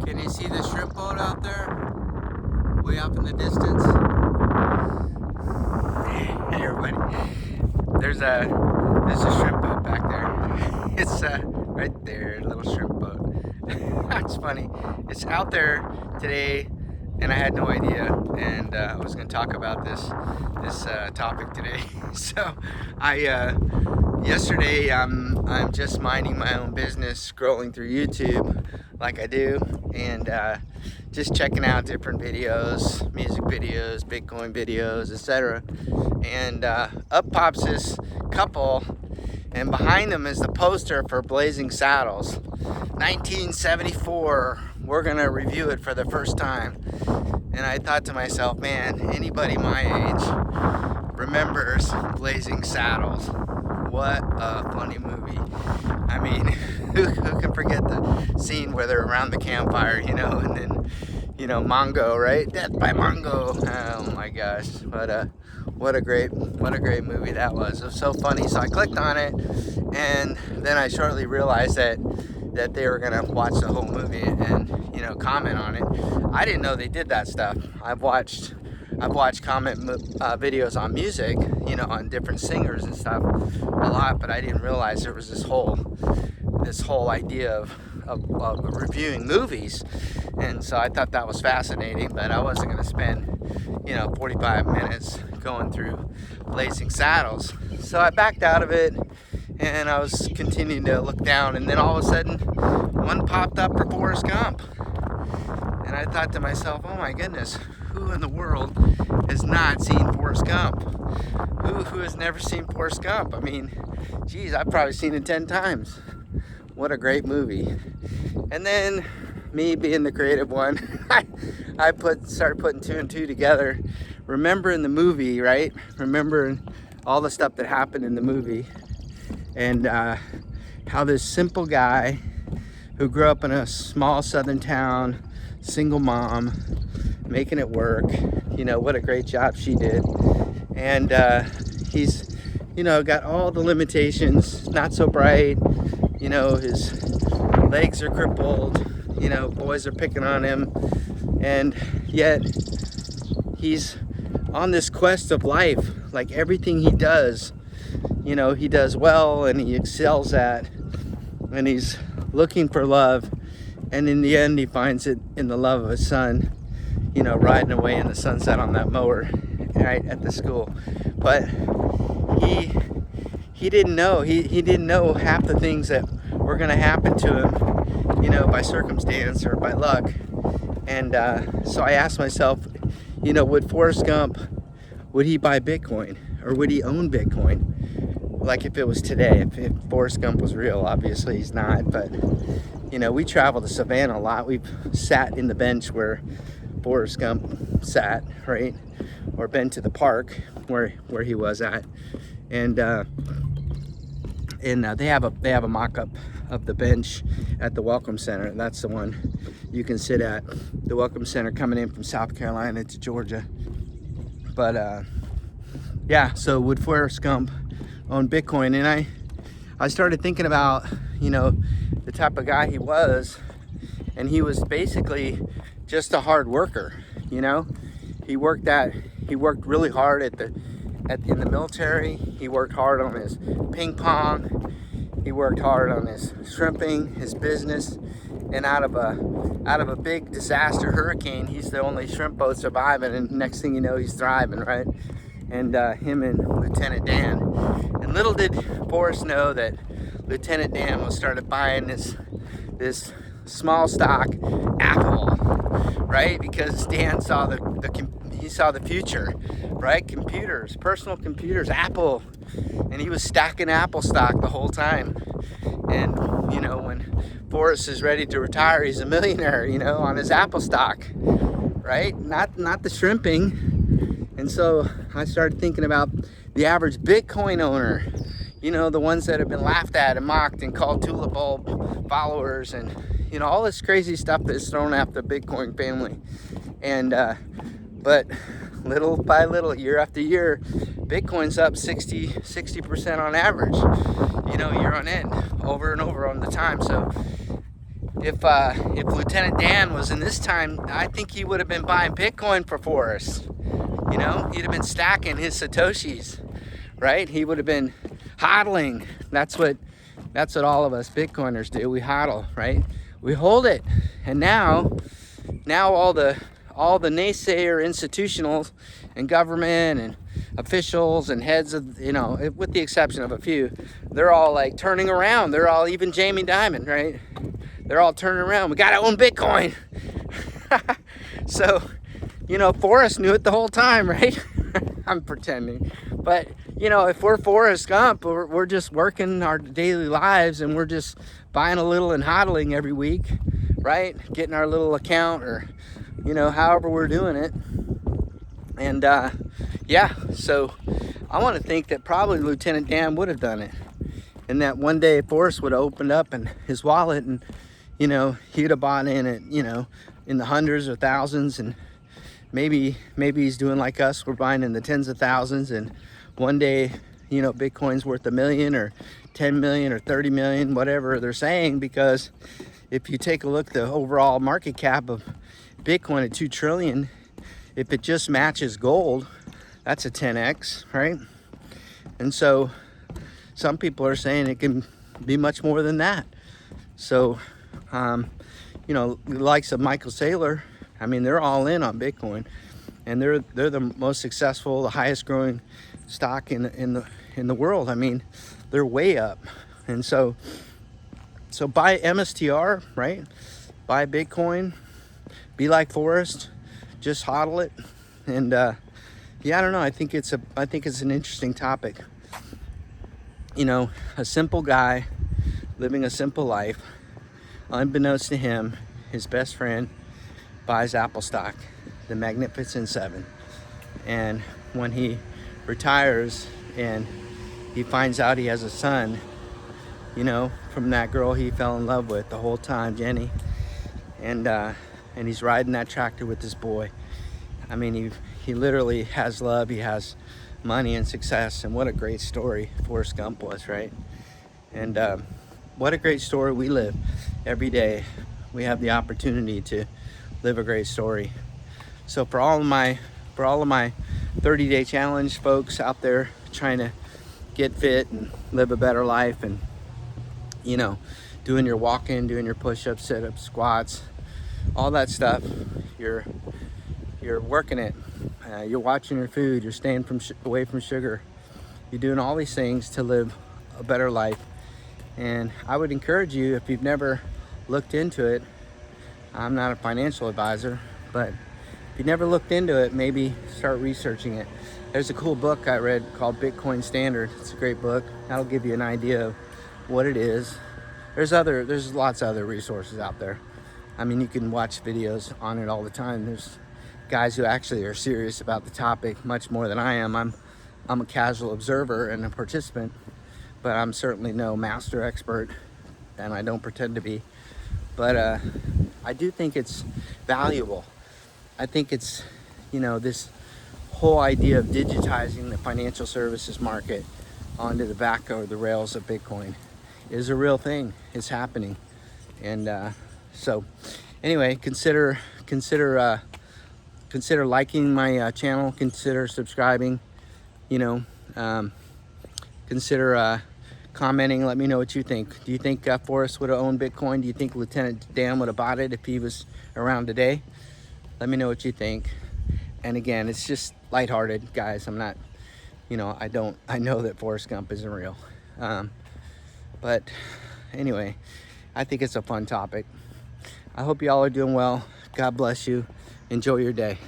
Can you see the shrimp boat out there? Way up in the distance? Hey everybody. There's a shrimp boat back there. It's right there, a little shrimp boat. It's funny. It's out there today and I had no idea, and I was going to talk about this topic today. So yesterday I'm just minding my own business, scrolling through YouTube like I do, and just checking out different videos, music videos, Bitcoin videos, etc. And up pops this couple, and behind them is the poster for Blazing Saddles, 1974. We're gonna review it for the first time. And I thought to myself, man, anybody my age remembers Blazing Saddles. What a funny movie. I mean, who can forget the scene where they're around the campfire, and then, Mongo, right? Death by Mongo. Oh my gosh. What a great movie that was. It was so funny. So I clicked on it, and then I shortly realized that they were gonna watch the whole movie and comment on it. I didn't know they did that stuff. I've watched comment videos on music, on different singers and stuff a lot, but I didn't realize there was this whole idea of reviewing movies. And so I thought that was fascinating, but I wasn't going to spend 45 minutes going through Blazing Saddles. So I backed out of it, and I was continuing to look down, and then all of a sudden one popped up for Forrest Gump. And I thought to myself, oh my goodness, who in the world has not seen Forrest Gump? Who has never seen Forrest Gump? I mean, geez, I've probably seen it 10 times. What a great movie. And then, me being the creative one, I started putting two and two together, remembering the movie, right? Remembering all the stuff that happened in the movie, and how this simple guy who grew up in a small southern town, single mom, making it work, what a great job she did. And he's, got all the limitations, not so bright, his legs are crippled, boys are picking on him, and yet he's on this quest of life. Like everything he does, he does well and he excels at, and he's looking for love, and in the end he finds it in the love of his son, riding away in the sunset on that mower right at the school. But he didn't know he didn't know half the things that were going to happen to him, by circumstance or by luck. And so I asked myself, would Forrest Gump, would he buy Bitcoin, or would he own Bitcoin? Like if it was today, if Forrest Gump was real. Obviously he's not, but we travel to Savannah a lot. We've sat in the bench where Forrest Gump sat, right? Or been to the park where he was at, and they have a mock-up of the bench at the Welcome Center. That's the one you can sit at, the Welcome Center, coming in from South Carolina to Georgia. But yeah, so would Forrest Gump own Bitcoin? And I started thinking about the type of guy he was, and he was basically just a hard worker. He worked really hard in the military. He worked hard on his ping pong. He worked hard on his shrimping, his business, and out of a big disaster hurricane, he's the only shrimp boat surviving, and next thing you know, he's thriving, right? And him and Lieutenant Dan. And little did Forrest know that Lieutenant Dan was started buying this small stock Apple, right? Because Dan saw he saw the future, right? Computers, personal computers, Apple, and he was stacking Apple stock the whole time. And when Forrest is ready to retire, he's a millionaire, on his Apple stock, right? Not the shrimping. And so I started thinking about the average Bitcoin owner, the ones that have been laughed at and mocked and called tulip bulb followers, and all this crazy stuff that's thrown after the Bitcoin family. And but little by little, year after year, Bitcoin's up 60% on average, year on end, over and over on the time. So if Lieutenant Dan was in this time, I think he would have been buying Bitcoin for Forrest. You know, he'd have been stacking his Satoshis, right? He would have been hodling. That's what all of us Bitcoiners do. We hodl, right? We hold it. And now all the naysayer institutionals and government and officials and heads of, you know, with the exception of a few, they're all like turning around. They're all, even Jamie Dimon, right? They're all turning around. We gotta own Bitcoin. So, you know, Forrest knew it the whole time, right? I'm pretending. But, you know, if we're Forrest Gump, we're just working our daily lives and we're just buying a little and hodling every week, right? Getting our little account, or, you know, however we're doing it. And, yeah, so I want to think that probably Lieutenant Dan would have done it. And that one day Forrest would have opened up and his wallet, and, you know, he'd have bought in it, you know, in the hundreds or thousands, and maybe he's doing like us, we're buying in the tens of thousands, and one day, you know, Bitcoin's worth $1 million or 10 million or 30 million, whatever they're saying, because if you take a look at the overall market cap of Bitcoin at 2 trillion, if it just matches gold, that's a 10x, right? And so some people are saying it can be much more than that. So, you know, the likes of Michael Saylor, I mean, they're all in on Bitcoin, and they're the most successful, the highest growing stock in the world. I mean, they're way up. And so buy MSTR, right? Buy Bitcoin, be like Forrest, just hodl it. And yeah, I don't know. I think it's an interesting topic. You know, a simple guy living a simple life. Unbeknownst to him, his best friend buys Apple stock, the Magnificent Seven. And when he retires and he finds out he has a son, you know, from that girl he fell in love with the whole time, Jenny, and he's riding that tractor with this boy. I mean, he literally has love, he has money and success, and what a great story Forrest Gump was, right? And what a great story we live every day. We have the opportunity to live a great story. So for all of my 30-day challenge folks out there trying to get fit and live a better life, and, you know, doing your walking, doing your push-ups, sit-ups, squats, all that stuff, you're working it. You're watching your food. You're staying away from sugar. You're doing all these things to live a better life. And I would encourage you, if you've never looked into it, I'm not a financial advisor, but if you never looked into it, maybe start researching it. There's a cool book I read called Bitcoin Standard. It's a great book. That'll give you an idea of what it is. There's lots of other resources out there. I mean, you can watch videos on it all the time. There's guys who actually are serious about the topic much more than I am. I'm a casual observer and a participant, but I'm certainly no master expert, and I don't pretend to be. But I do think it's valuable. I think it's, you know, this whole idea of digitizing the financial services market onto the back of the rails of Bitcoin is a real thing. It's happening. And so anyway, consider liking my channel, consider subscribing, you know, consider commenting. Let me know what you think. Do you think Forrest would have owned Bitcoin? Do you think Lieutenant Dan would have bought it if he was around today? Let me know what you think. And again, it's just lighthearted, guys. I'm not, you know, I know that Forrest Gump isn't real. But anyway, I think it's a fun topic. I hope y'all are doing well. God bless you. Enjoy your day.